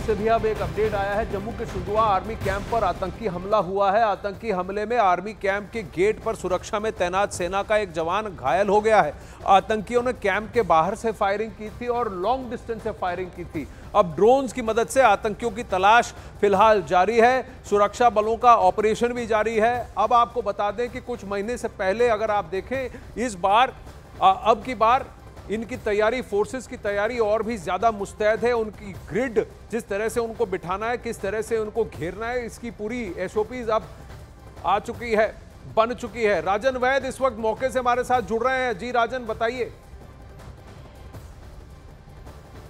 से भी अब एक अपडेट आया है। जम्मू के सुंदुआ आर्मी कैंप पर आतंकी हमला हुआ है। आतंकी हमले में आर्मी कैंप के गेट पर सुरक्षा में तैनात सेना का एक जवान घायल हो गया है। आतंकियों ने कैंप के बाहर से फायरिंग की थी और लॉन्ग डिस्टेंस से फायरिंग की थी। अब ड्रोन्स की मदद से आतंकियों की तलाश फिलहाल जारी है। सुरक्षा बलों का ऑपरेशन भी जारी है। अब आपको बता दें कि कुछ महीने से पहले अगर आप देखें, इस बार अब की बार इनकी तैयारी, फोर्सेस की तैयारी और भी ज्यादा मुस्तैद है। उनकी ग्रिड, जिस तरह से उनको बिठाना है, किस तरह से उनको घेरना है, इसकी पूरी एसओपीज अब आ चुकी है, बन चुकी है। राजन वैद इस वक्त मौके से हमारे साथ जुड़ रहे हैं। जी राजन, बताइए।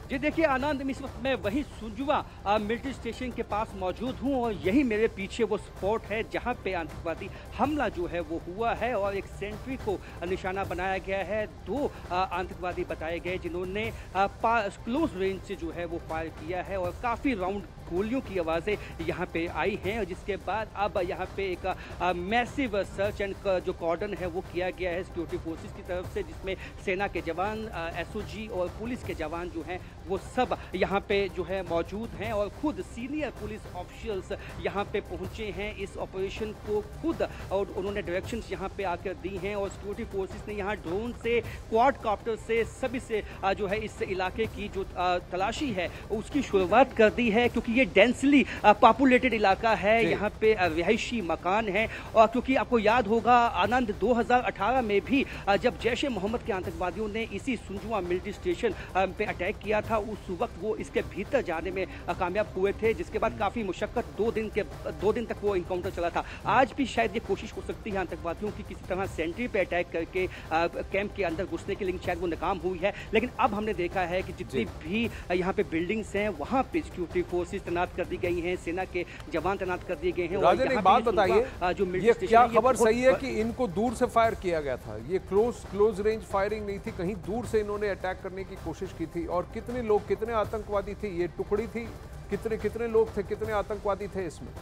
जी देखिए आनंद, इस वक्त मैं वही सुंजुआ मिलिट्री स्टेशन के पास मौजूद हूं और यही मेरे पीछे वो स्पॉट है जहां पे आतंकवादी हमला जो है वो हुआ है और एक सेंट्री को निशाना बनाया गया है। दो आतंकवादी बताए गए जिन्होंने क्लोज रेंज से जो है वो फायर किया है और काफ़ी राउंड गोलियों की आवाज़ें यहाँ पे आई हैं और जिसके बाद अब यहाँ पे एक मैसिव सर्च एंड जो कॉर्डन है वो किया गया है सिक्योरिटी फोर्सेस की तरफ से, जिसमें सेना के जवान, एसओजी और पुलिस के जवान जो हैं वो सब यहाँ पे जो है मौजूद हैं और खुद सीनियर पुलिस ऑफिशियल्स यहाँ पे पहुँचे हैं इस ऑपरेशन को खुद, और उन्होंने डायरेक्शंस यहाँ पे आकर दी हैं और सिक्योरिटी फोर्सेस ने यहाँ ड्रोन से, क्वाडकॉप्टर से, सभी से जो है इस इलाके की जो तलाशी है उसकी शुरुआत कर दी है, क्योंकि ये डेंसली पॉपुलेटेड इलाका है। यहाँ पे रिहायशी मकान है और क्योंकि आपको याद होगा आनंद, 2018 में भी जब जैश ए मोहम्मद के आतंकवादियों ने इसी सुंजुआ मिलिट्री स्टेशन पे अटैक किया था, उस वक्त वो इसके भीतर जाने में कामयाब हुए थे, जिसके बाद काफ़ी मुशक्कत 2 दिन तक वो इनकाउंटर चला था। आज भी शायद ये कोशिश हो सकती है आतंकवादियों की किसी तरह सेंट्री पे अटैक करके कैंप के अंदर घुसने की, लेकिन शायद वो नाकाम हुई है। लेकिन अब हमने देखा है कि जितनी भी यहाँ पे बिल्डिंग्स हैं वहाँ पे सिक्योरिटी फोर्सेस तैनात कर दी गई हैं, सेना के जवान तैनात कर दिए गए हैं। राजन, एक बात बताइए, ये क्या खबर सही है कि इनको दूर से फायर किया गया था? ये क्लोज रेंज फायरिंग नहीं थी, कहीं दूर से इन्होंने अटैक करने की कोशिश की थी? और कितने लोग, कितने आतंकवादी थे? ये टुकड़ी थी, कितने लोग थे, कितने आतंकवादी थे इसमें?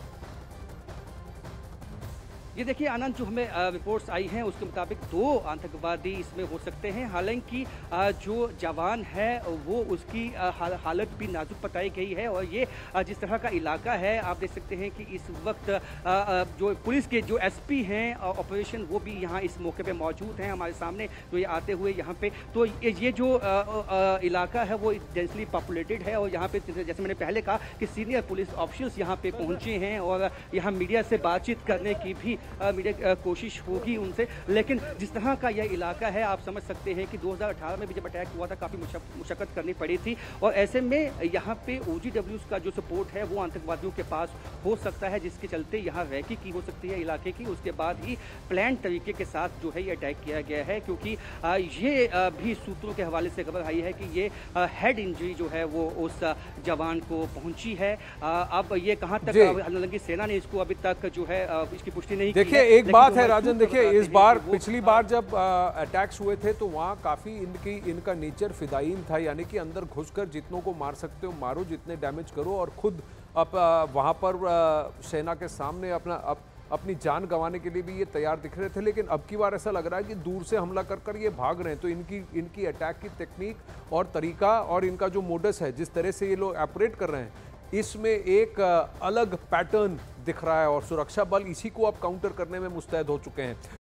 ये देखिए आनंद, जो हमें रिपोर्ट्स आई हैं उसके मुताबिक 2 आतंकवादी इसमें हो सकते हैं। हालांकि जो जवान है वो उसकी हालत भी नाजुक बताई गई है और ये जिस तरह का इलाका है आप देख सकते हैं कि इस वक्त जो पुलिस के जो एसपी हैं ऑपरेशन, वो भी यहाँ इस मौके पे मौजूद हैं हमारे सामने जो ये आते हुए यहाँ पे। तो ये जो इलाका है वो डेंसली पॉपुलेटेड है और यहाँ पे जैसे मैंने पहले कहा कि सीनियर पुलिस ऑफिशियल्स यहाँ पे पहुँचे हैं और यहाँ मीडिया से बातचीत करने की भी मीडिया कोशिश होगी उनसे। लेकिन जिस तरह का यह इलाका है आप समझ सकते हैं कि 2018 में भी जब अटैक हुआ था काफ़ी मुशक्कत करनी पड़ी थी और ऐसे में यहाँ पे OGWs का जो सपोर्ट है वो आतंकवादियों के पास हो सकता है, जिसके चलते यहाँ रैकी की हो सकती है इलाके की। उसके बाद ही प्लान तरीके के साथ जो है ये अटैक किया गया है, क्योंकि ये भी सूत्रों के हवाले से खबर आई है कि ये हेड इंजरी जो है वो उस जवान को पहुँची है। अब ये कहाँ तक, हालांकि सेना ने इसको अभी तक जो है इसकी पुष्टि नहीं। देखिए एक बात है राजन, देखिए इस बार, पिछली बार जब अटैक्स हुए थे तो वहाँ काफी इनका नेचर फिदायीन था, यानी कि अंदर घुसकर जितनों को मार सकते हो मारो, जितने डैमेज करो, और खुद वहाँ पर सेना के सामने अपनी जान गंवाने के लिए भी ये तैयार दिख रहे थे। लेकिन अब की बार ऐसा लग रहा है कि दूर से हमला कर ये भाग रहे हैं। तो इनकी अटैक की टेक्निक और तरीका और इनका जो मोडस है, जिस तरह से ये लोग ऑपरेट कर रहे हैं, इसमें एक अलग पैटर्न दिख रहा है और सुरक्षा बल इसी को अब काउंटर करने में मुस्तैद हो चुके हैं।